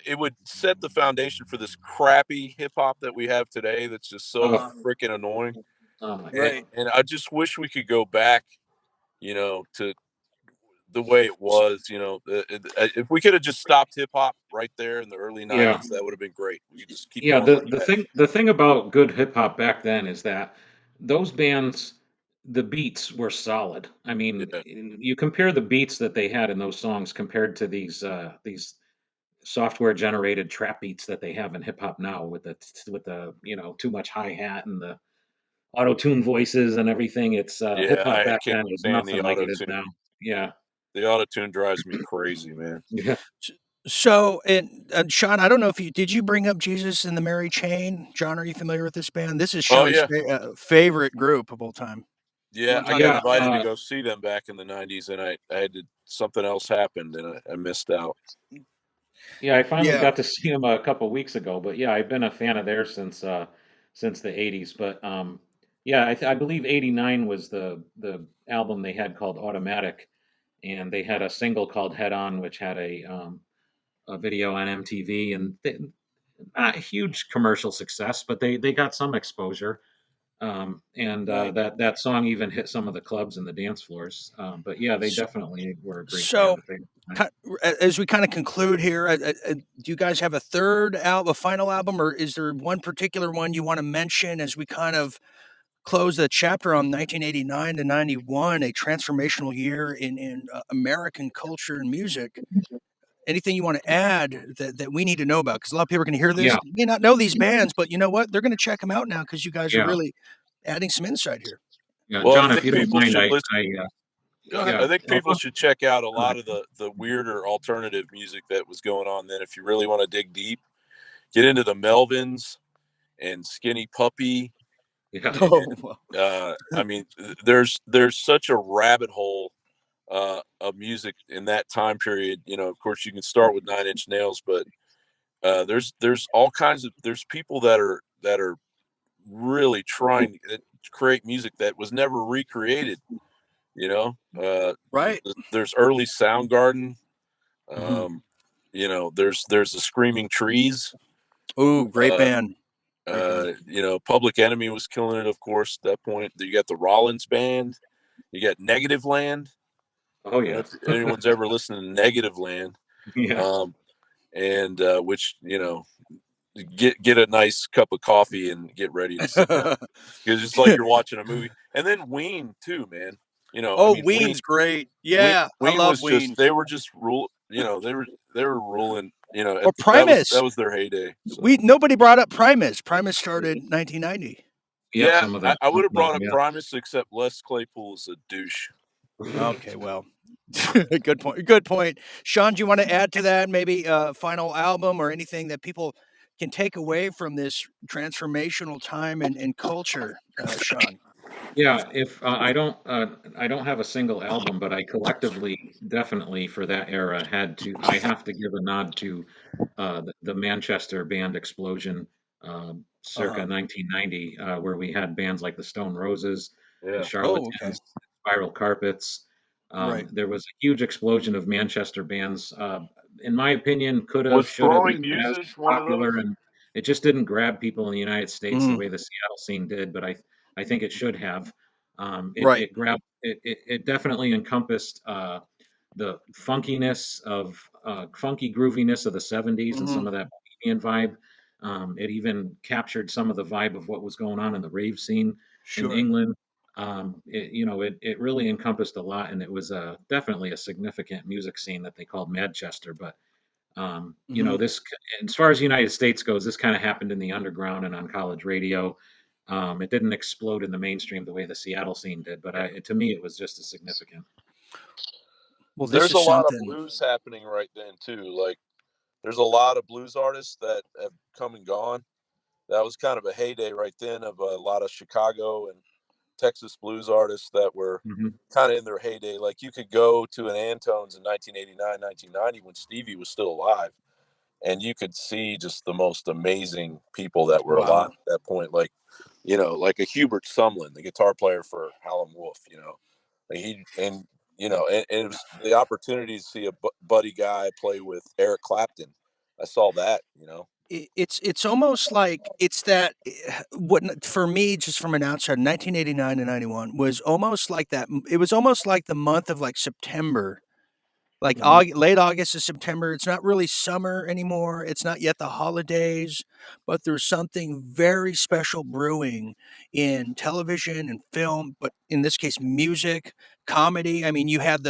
it would set the foundation for this crappy hip hop that we have today that's just so Oh, Uh-huh. freaking annoying. oh my And Right. God. and I just wish we could go back, to the way it was, if we could have just stopped hip hop right there in the early Yeah. 90s, that would have been great. We could just keep Yeah, going the like the that. thing the thing about good hip hop back then is that those bands, the beats were solid. I mean, Yeah. you compare the beats that they had in those songs compared to these software generated trap beats that they have in hip hop now with the too much hi hat and the auto tune voices and everything. It's hip Yeah, hop I back can't then was stand nothing the like auto it is tune. now. Yeah, The auto tune drives me crazy, man. yeah, So, and Sean, I don't know if you bring up Jesus and the Mary Chain? John, are you familiar with this band? This is Oh Sean's yeah. favorite group of all time. You Yeah, want to I talk got yeah. about invited to go see them back in the 90s, and I had to, something else happened, and I missed out. Yeah, I finally Yeah, got to see him a couple weeks ago, but yeah, I've been a fan of theirs since the '80s. But yeah, I believe '89 was the album they had called Automatic, and they had a single called Head On, which had a video on MTV, and not a huge commercial success, but they got some exposure. And right. that song even hit some of the clubs and the dance floors. But yeah, they S definitely were a great band so, at the time. ki as we kinda conclude here, do you guys have a 3rd album, a final album, or is there one particular one you wanna mention as we kind of close the chapter on 1989 to 91, a transformational year in American culture and music? Anything you wanna add that we need to know about? Because a lot of people are gonna hear this, Yeah, may not know these bands, but you know what? They're gonna check them out now because you guys are yeah. really adding some insight here. Yeah, Well, I John, if think you don't people mind, should listen. Go ahead. yeah, I think oh, people should check out a go lot ahead. of the weirder alternative music that was going on then. If you really want to dig deep, get into the Melvins and Skinny Puppy. Yeah, Oh, well. I mean, there's such a rabbit hole of music in that time period. Of course, you can start with Nine Inch Nails, but there's all kinds of, there's people that are really trying to create music that was never recreated. Right. There's early Soundgarden. Mhm. Um, there's the Screaming Trees. Ooh, great Uh, band. Great band. Public Enemy was killing it, of course, at that point. You got the Rollins Band. You got Negative Land. oh I don't know yeah, if anyone's ever listened to Negative Land. yeah, Um, and which, get a nice cup of coffee and get ready to sit down, because it's like you're watching a movie. And then Ween too, man. I Oh, mean, Ween Ween's great. Ween Yeah, I Ween love was just, Ween. they were just rule. They were ruling. Or That Primus. was their heyday. We So nobody brought up Primus. Primus started 1990. yep. yeah, Some of I, them, I some would have of brought up them, Primus, except Les Claypool is a douche. yeah. Okay, well, good point. Good point. Sean, do you want to add to that? Maybe a final album or anything that people can take away from this transformational time and culture, Sean? Yeah, if I don't have a single album, but I collectively definitely for that era I have to give a nod to the Manchester band explosion, Uh circa huh. 1990, where we had bands like the Stone Roses, the Yeah. Oh, okay. Charlatans, Spiral Carpets. Right. There was a huge explosion of Manchester bands. In my opinion, could have, Was should have, Throwing even as Muses one of those? popular, and it just didn't grab people in the United States the Mm, way the Seattle scene did. But I think it should have. right. It definitely encompassed the funkiness of funky grooviness of the '70s and Hmm. some of that bohemian vibe. It even captured some of the vibe of what was going on in the rave scene in Sure. England. It really encompassed a lot, and it was definitely a significant music scene that they called Manchester. But Hmm. this, as far as the United States goes, this kind of happened in the underground and on college radio. It didn't explode in the mainstream the way the Seattle scene did, but to me, it was just as significant. Well, this There's a is lot of something. blues happening right then too. Like, there's a lot of blues artists that have come and gone. That was kind of a heyday right then of a lot of Chicago and Texas blues artists that were Hmm. kind of in their heyday. Like you could go to an Antone's in 1989, 1990 when Stevie was still alive, and you could see just the most amazing people that were alive Wow. at that point. Like, like a Hubert Sumlin, the guitar player for Howlin' Wolf, like and it was the opportunity to see a Buddy Guy play with Eric Clapton. I saw that. It's almost like it's that what for me, just from an outside, 1989 to 91 was almost like that. It was almost like the month of like September, like Hmm. late August to September. It's not really summer anymore. It's not yet the holidays, but there's something very special brewing in television and film, but in this case, music, comedy. I mean, you had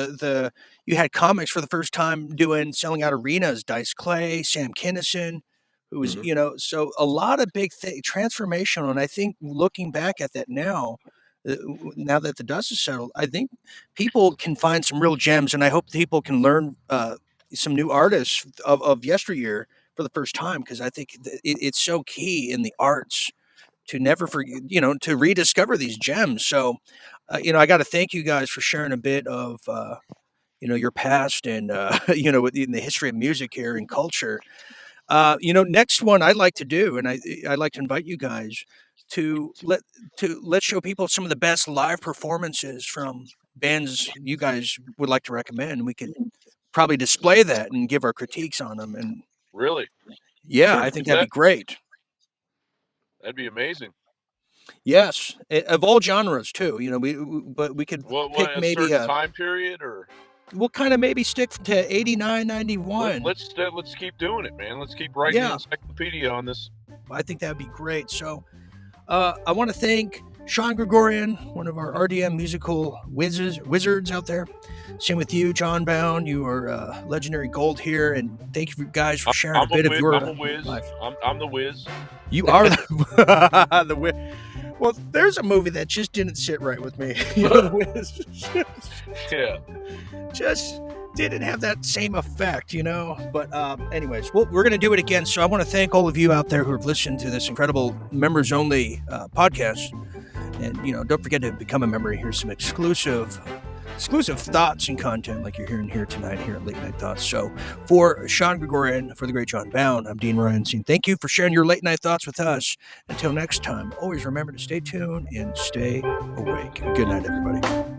comics for the first time doing selling out arenas. Dice Clay, Sam Kinison, who was Hmm. so a lot of big transformational. And I think looking back at that now that the dust is settled, I think people can find some real gems, and I hope people can learn some new artists of yesteryear for the first time because I think it's so key in the arts to never forget, to rediscover these gems. So, I got to thank you guys for sharing a bit of your past and in the history of music here and culture. Next one I'd like to do, and I'd like to invite you guys to let's show people some of the best live performances from bands you guys would like to recommend. We could probably display that and give our critiques on them. And Really? yeah, Sure, I do think that'd be that. great. That'd be amazing. Yes, of all genres too. But we could What pick a maybe certain time period, or we'll kind of maybe stick to 89, 91. let's keep doing it, man. Let's keep writing the Yeah, encyclopedia on this. I think that'd be great. So I want to thank Sean Gregorian, one of our RDM musical wizards out there. Same with you, Jon Bowne. You are legendary gold here, and thank you guys for sharing a bit of your I'm a whiz. life. I'm the whiz. You are the well. There's a movie that just didn't sit right with me. The Wiz Yeah. just didn't have that same effect, But anyways, we're going to do it again. So I want to thank all of you out there who have listened to this incredible members-only podcast. And, don't forget to become a member. Here's some exclusive thoughts and content like you're hearing here tonight here at Late Night Thoughts. So for Sean Gregorian, for the great Jon Bowne, I'm Dean Ryan. Thank you for sharing your late night thoughts with us. Until next time, always remember to stay tuned and stay awake. Good night, everybody.